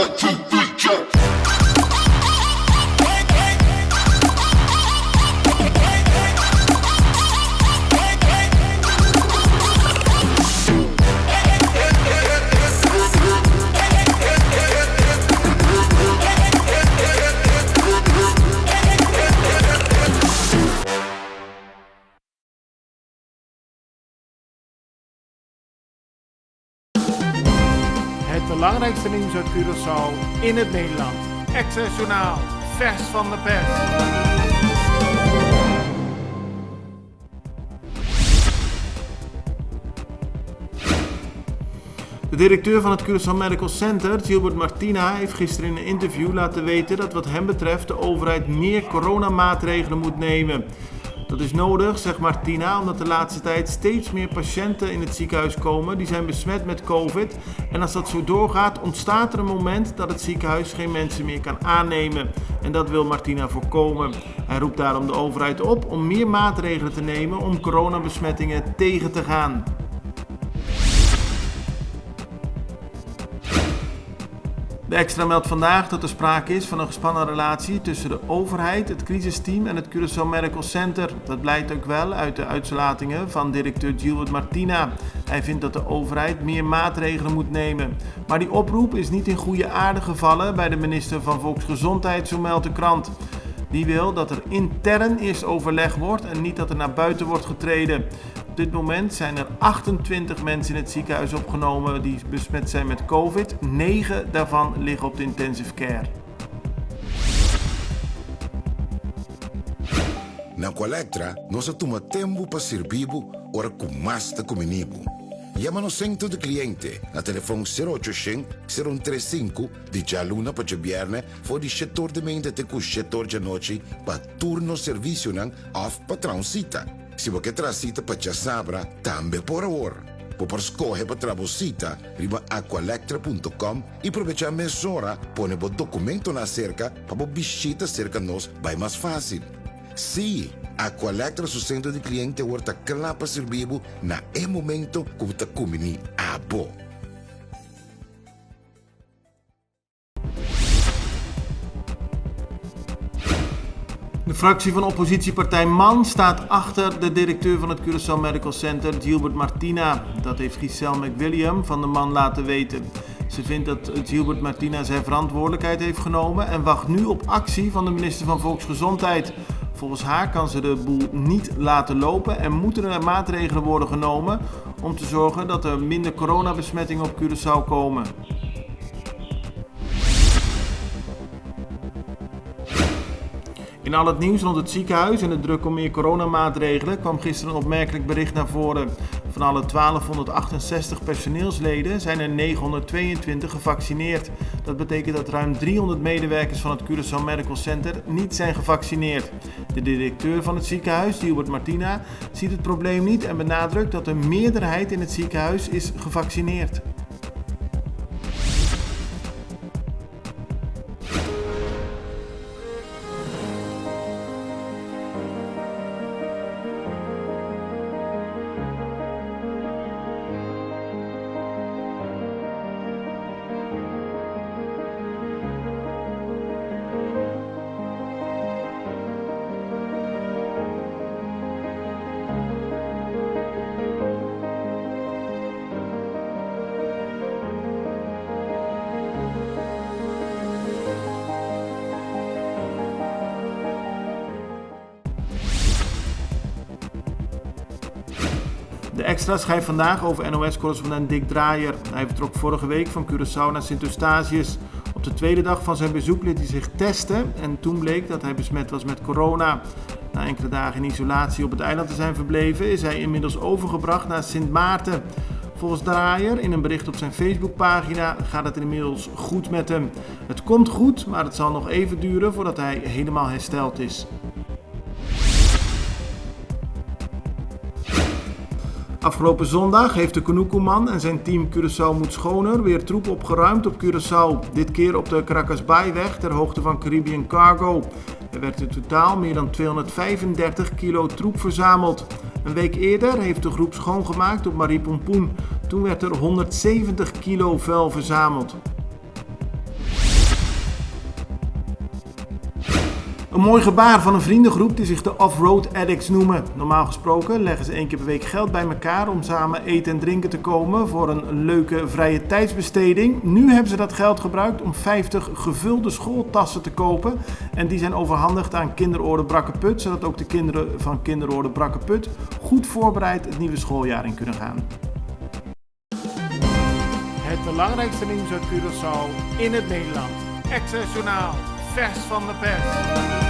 1, 2, 3, jump. Het belangrijkste nieuws uit Curaçao in het Nederland. Access Journaal, vers van de pers. De directeur van het Curaçao Medical Center, Gilbert Martina, heeft gisteren in een interview laten weten dat wat hem betreft de overheid meer coronamaatregelen moet nemen. Dat is nodig, zegt Martina, omdat de laatste tijd steeds meer patiënten in het ziekenhuis komen die zijn besmet met COVID. En als dat zo doorgaat, ontstaat er een moment dat het ziekenhuis geen mensen meer kan aannemen. En dat wil Martina voorkomen. Hij roept daarom de overheid op om meer maatregelen te nemen om coronabesmettingen tegen te gaan. De Extra meldt vandaag dat er sprake is van een gespannen relatie tussen de overheid, het crisisteam en het Curaçao Medical Center. Dat blijkt ook wel uit de uitlatingen van directeur Gilbert Martina. Hij vindt dat de overheid meer maatregelen moet nemen. Maar die oproep is niet in goede aarde gevallen bij de minister van Volksgezondheid, zo meldt de krant. Die wil dat er intern eerst overleg wordt en niet dat er naar buiten wordt getreden. Op dit moment zijn er 28 mensen in het ziekenhuis opgenomen die besmet zijn met COVID. 9 daarvan liggen op de intensive care. Na Colectra, nós toma tempo para servir ora com mais de comunibo. Llama no centro de cliente na telefone 0800-035 de Jaluna para Viernes voor die setor de mente te com setor de noite para turno serviço nan of patrão cita. Se você traz cita para sabra, também por hora. Por escolher para trabalhar, riba aqualectra.com e aproveitar meia hora, põe o documento na cerca para visita cerca nós, vai mais fácil. Sim, Aqualectra, seu centro de cliente, está claro para servir na momento que você come a bo. De fractie van oppositiepartij MAN staat achter de directeur van het Curaçao Medical Center, Gilbert Martina. Dat heeft Giselle McWilliam van de MAN laten weten. Ze vindt dat Gilbert Martina zijn verantwoordelijkheid heeft genomen en wacht nu op actie van de minister van Volksgezondheid. Volgens haar kan ze de boel niet laten lopen en moeten er maatregelen worden genomen om te zorgen dat er minder coronabesmettingen op Curaçao komen. In al het nieuws rond het ziekenhuis en de druk om meer coronamaatregelen kwam gisteren een opmerkelijk bericht naar voren. Van alle 1268 personeelsleden zijn er 922 gevaccineerd. Dat betekent dat ruim 300 medewerkers van het Curaçao Medical Center niet zijn gevaccineerd. De directeur van het ziekenhuis, Gilbert Martina, ziet het probleem niet en benadrukt dat de meerderheid in het ziekenhuis is gevaccineerd. De Extra schrijft vandaag over NOS-correspondent Dick Draaier. Hij vertrok vorige week van Curaçao naar Sint Eustatius. Op de tweede dag van zijn bezoek liet hij zich testen en toen bleek dat hij besmet was met corona. Na enkele dagen in isolatie op het eiland te zijn verbleven is hij inmiddels overgebracht naar Sint Maarten. Volgens Draaier in een bericht op zijn Facebookpagina gaat het inmiddels goed met hem. Het komt goed, maar het zal nog even duren voordat hij helemaal hersteld is. Afgelopen zondag heeft de Konuku-man en zijn team Curaçao Moet Schoner weer troep opgeruimd op Curaçao. Dit keer op de Caracas Bayweg ter hoogte van Caribbean Cargo. Er werd in totaal meer dan 235 kilo troep verzameld. Een week eerder heeft de groep schoongemaakt op Marie Pompoen. Toen werd er 170 kilo vuil verzameld. Een mooi gebaar van een vriendengroep die zich de Off-Road Addicts noemen. Normaal gesproken leggen ze 1 keer per week geld bij elkaar om samen eten en drinken te komen voor een leuke vrije tijdsbesteding. Nu hebben ze dat geld gebruikt om 50 gevulde schooltassen te kopen. En die zijn overhandigd aan Kinderoorden Brakkeput, zodat ook de kinderen van Kinderoorden Brakkeput goed voorbereid het nieuwe schooljaar in kunnen gaan. Het belangrijkste nieuws uit Curaçao in het Nederland. Access Journaal, vers van de pers.